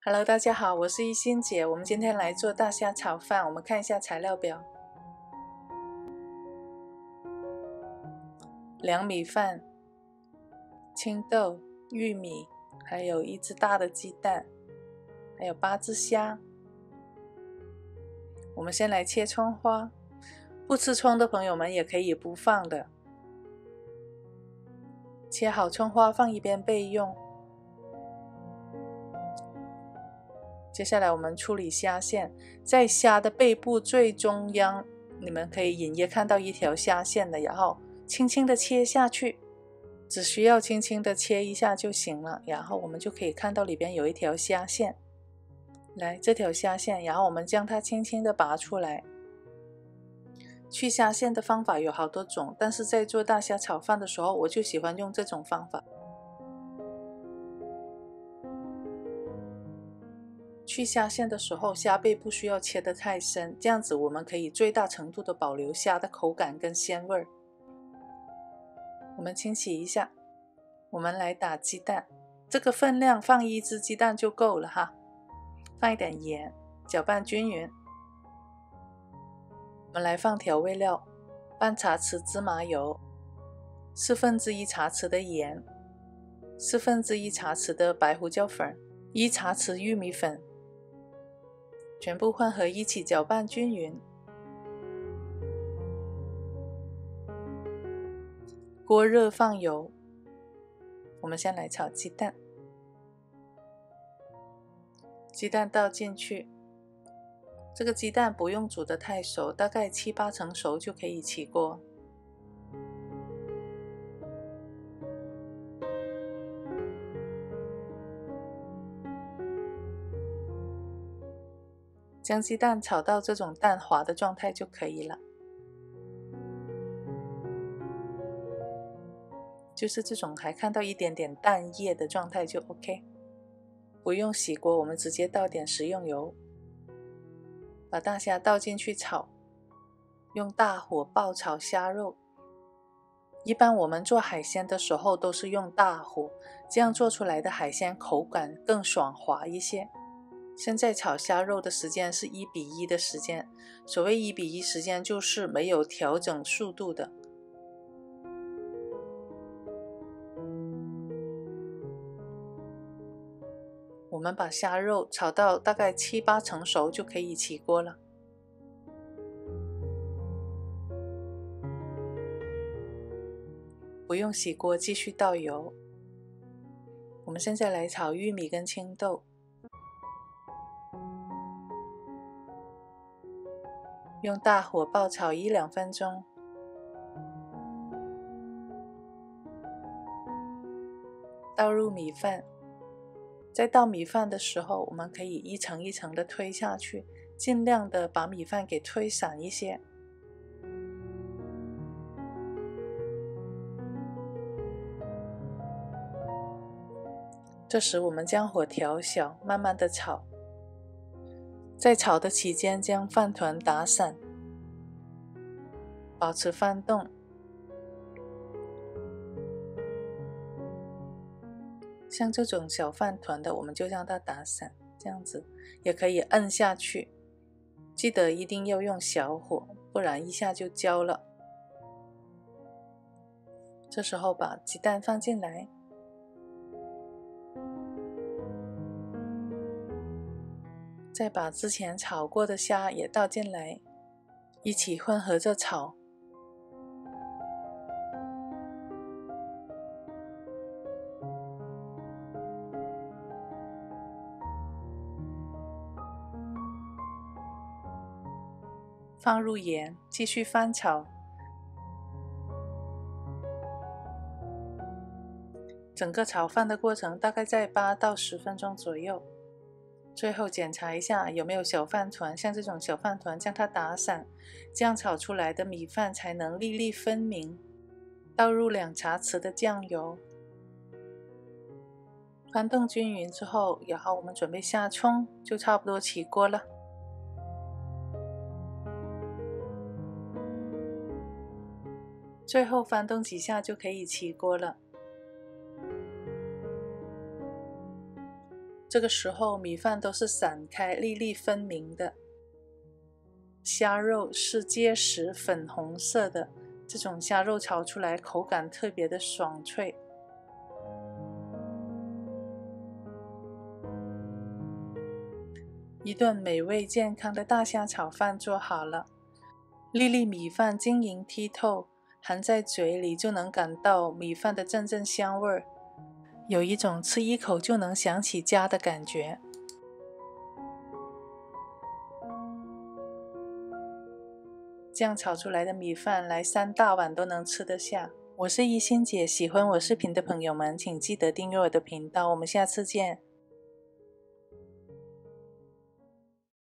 Hello， 大家好，我是一心姐。我们今天来做大虾炒饭。我们看一下材料表：凉米饭、青豆、玉米，还有1只大的鸡蛋，还有8只虾。我们先来切葱花，不吃葱的朋友们也可以不放的。切好葱花放一边备用。接下来我们处理虾线，在虾的背部最中央，你们可以隐约看到一条虾线的，然后轻轻的切下去，只需要轻轻的切一下就行了，然后我们就可以看到里边有一条虾线。来，这条虾线，然后我们将它轻轻的拔出来。去虾线的方法有好多种，但是在做大虾炒饭的时候，我就喜欢用这种方法。去虾线的时候，虾背不需要切得太深，这样子我们可以最大程度的保留虾的口感跟鲜味儿。我们清洗一下，我们来打鸡蛋，这个分量放1只鸡蛋就够了哈。放一点盐，搅拌均匀。我们来放调味料，半茶匙芝麻油，1/4茶匙的盐，1/4茶匙的白胡椒粉，1茶匙玉米粉。全部混合一起搅拌均匀。锅热放油，我们先来炒鸡蛋。鸡蛋倒进去，这个鸡蛋不用煮得太熟，大概7、8成熟就可以起锅。将鸡蛋炒到这种蛋滑的状态就可以了，就是这种还看到一点点蛋液的状态就 OK。 不用洗锅，我们直接倒点食用油，把大虾倒进去炒，用大火爆炒虾肉。一般我们做海鲜的时候都是用大火，这样做出来的海鲜口感更爽滑一些。现在炒虾肉的时间是1:1的时间，所谓1:1时间就是没有调整速度的。我们把虾肉炒到大概7、8成熟就可以起锅了。不用洗锅，继续倒油。我们现在来炒玉米跟青豆。用大火爆炒1、2分钟。倒入米饭，在倒米饭的时候，我们可以一层一层的推下去，尽量的把米饭给推散一些。这时我们将火调小，慢慢的炒。在炒的期间，将饭团打散，保持翻动。像这种小饭团的，我们就让它打散，这样子也可以摁下去。记得一定要用小火，不然一下就焦了。这时候把鸡蛋放进来，再把之前炒过的虾也倒进来，一起混合着炒。放入盐，继续翻炒。整个炒饭的过程大概在8到10分钟左右。最后检查一下有没有小饭团，像这种小饭团将它打散，这样炒出来的米饭才能粒粒分明。倒入2茶匙的酱油，翻动均匀之后，然后我们准备下葱，就差不多起锅了。最后翻动几下就可以起锅了。这个时候米饭都是散开、粒粒分明的，虾肉是结实粉红色的，这种虾肉炒出来口感特别的爽脆。一顿美味健康的大虾炒饭做好了，粒粒米饭晶莹剔透，含在嘴里就能感到米饭的阵阵香味儿，有一种吃一口就能想起家的感觉。这样炒出来的米饭来3大碗都能吃得下。我是一心姐，喜欢我视频的朋友们请记得订阅我的频道，我们下次见。